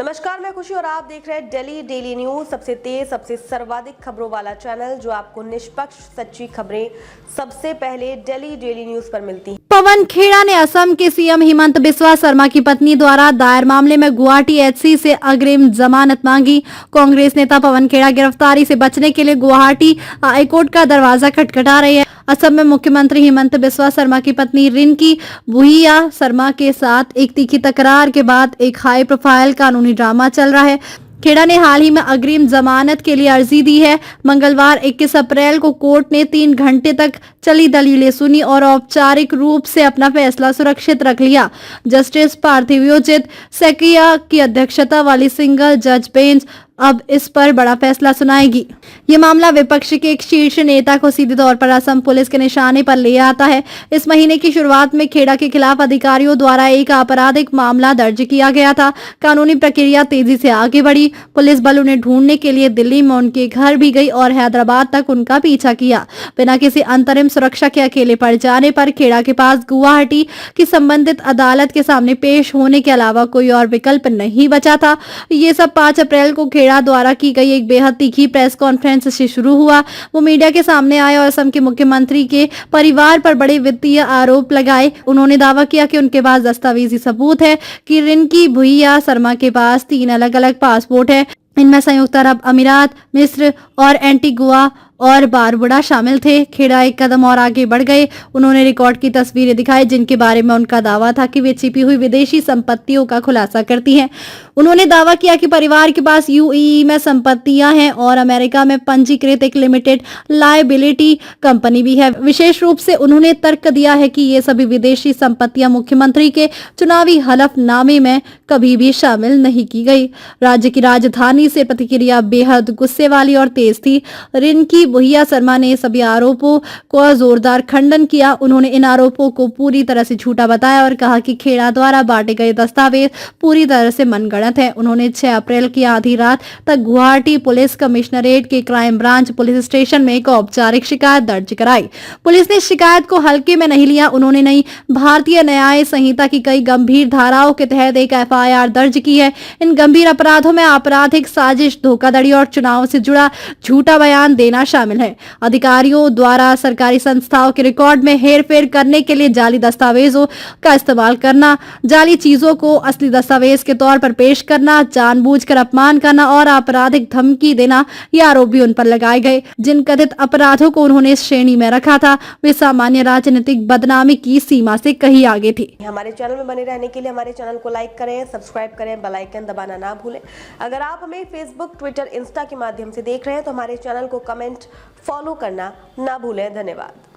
नमस्कार, मैं खुशी और आप देख रहे हैं दिल्ली डेली न्यूज। सबसे तेज, सबसे सर्वाधिक खबरों वाला चैनल जो आपको निष्पक्ष सच्ची खबरें सबसे पहले दिल्ली डेली न्यूज पर मिलती हैं। पवन खेड़ा ने असम के सीएम हिमंत बिस्वा शर्मा की पत्नी द्वारा दायर मामले में गुवाहाटी एचसी से अग्रिम जमानत मांगी। कांग्रेस नेता पवन खेड़ा गिरफ्तारी से बचने के लिए गुवाहाटी हाईकोर्ट का दरवाजा खटखटा रहे हैं। असम में मुख्यमंत्री हिमंत बिस्वा शर्मा की पत्नी रिंकी भुइया शर्मा के साथ एक तीखी तकरार के बाद एक हाई प्रोफाइल कानूनी ड्रामा चल रहा है। खेड़ा ने हाल ही में अग्रिम जमानत के लिए अर्जी दी है। मंगलवार 21 अप्रैल को कोर्ट ने 3 घंटे तक चली दलीलें सुनी और औपचारिक रूप से अपना फैसला सुरक्षित रख लिया। जस्टिस पार्थिव्योचित सेकिया की अध्यक्षता वाली सिंगल जज बेंच अब इस पर बड़ा फैसला सुनाएगी। ये मामला विपक्ष के एक शीर्ष नेता को सीधे तौर पर असम पुलिस के निशाने पर ले आता है। इस महीने की शुरुआत में खेड़ा के खिलाफ अधिकारियों द्वारा एक आपराधिक मामला दर्ज किया गया था। कानूनी प्रक्रिया तेजी से आगे बढ़ी। पुलिस बल उन्हें ढूंढने के लिए दिल्ली में उनके घर भी गई और हैदराबाद तक उनका पीछा किया। बिना किसी अंतरिम सुरक्षा के अकेले पड़ जाने पर खेड़ा के पास गुवाहाटी की संबंधित अदालत के सामने पेश होने के अलावा कोई और विकल्प नहीं बचा था। ये सब 5 अप्रैल को खेड़ा द्वारा की गई एक बेहद तीखी प्रेस कॉन्फ्रेंस से शुरू हुआ। वो मीडिया के सामने आए और असम के मुख्यमंत्री के परिवार पर बड़े वित्तीय आरोप लगाए। उन्होंने दावा किया कि उनके पास दस्तावेजी सबूत है कि रिंकी भुइया शर्मा के पास 3 अलग-अलग पासपोर्ट है। इनमें संयुक्त अरब अमीरात, मिस्र और एंटीगुआ और बारबुडा शामिल थे। खेड़ा एक कदम और आगे बढ़ गए। उन्होंने रिकॉर्ड की तस्वीरें दिखाई जिनके बारे में उनका दावा था कि वे छिपी हुई विदेशी संपत्तियों का खुलासा करती हैं। उन्होंने दावा किया कि परिवार के पास यूएई में संपत्तियां हैं और अमेरिका में पंजीकृत एक लिमिटेड लायबिलिटी कंपनी भी है। विशेष रूप से उन्होंने तर्क दिया है कि ये सभी विदेशी संपत्तियां मुख्यमंत्री के चुनावी हलफनामे में कभी भी शामिल नहीं की गई। राज्य की राजधानी से प्रतिक्रिया बेहद गुस्से वाली और तेज थी। रिंकी भुइया शर्मा ने सभी आरोपों को जोरदार खंडन किया। उन्होंने इन आरोपों को पूरी तरह से झूठा बताया और कहा कि खेड़ा द्वारा बांटे गए दस्तावेज पूरी तरह से मनगढ़ंत है। उन्होंने 6 अप्रैल की आधी रात तक गुवाहाटी पुलिस कमिश्नरेट के क्राइम ब्रांच पुलिस स्टेशन में एक औपचारिक शिकायत दर्ज कराई। पुलिस ने शिकायत को हल्के में नहीं लिया। उन्होंने नई भारतीय न्याय संहिता की कई गंभीर धाराओं के तहत एक एफआईआर दर्ज की है। इन गंभीर अपराधों में आपराधिक साजिश, धोखाधड़ी और चुनाव से जुड़ा झूठा बयान देना शामिल है। अधिकारियों द्वारा सरकारी संस्थाओं के रिकॉर्ड में हेरफेर करने के लिए जाली दस्तावेजों का इस्तेमाल करना, जाली चीजों को असली दस्तावेज के तौर पर पेश करना, जानबूझकर अपमान करना और आपराधिक धमकी देना, ये आरोप भी उन पर लगाए गए। जिन कथित अपराधों को उन्होंने इस श्रेणी में रखा था वे सामान्य राजनीतिक बदनामी की सीमा से कहीं आगे थी। हमारे चैनल में बने रहने के लिए हमारे चैनल को लाइक करें, सब्सक्राइब करें, बेल आइकन दबाना ना भूलें। अगर आप हमें फेसबुक, ट्विटर, इंस्टा के माध्यम से देख रहे हैं तो हमारे चैनल को कमेंट, फॉलो करना ना भूलें। धन्यवाद।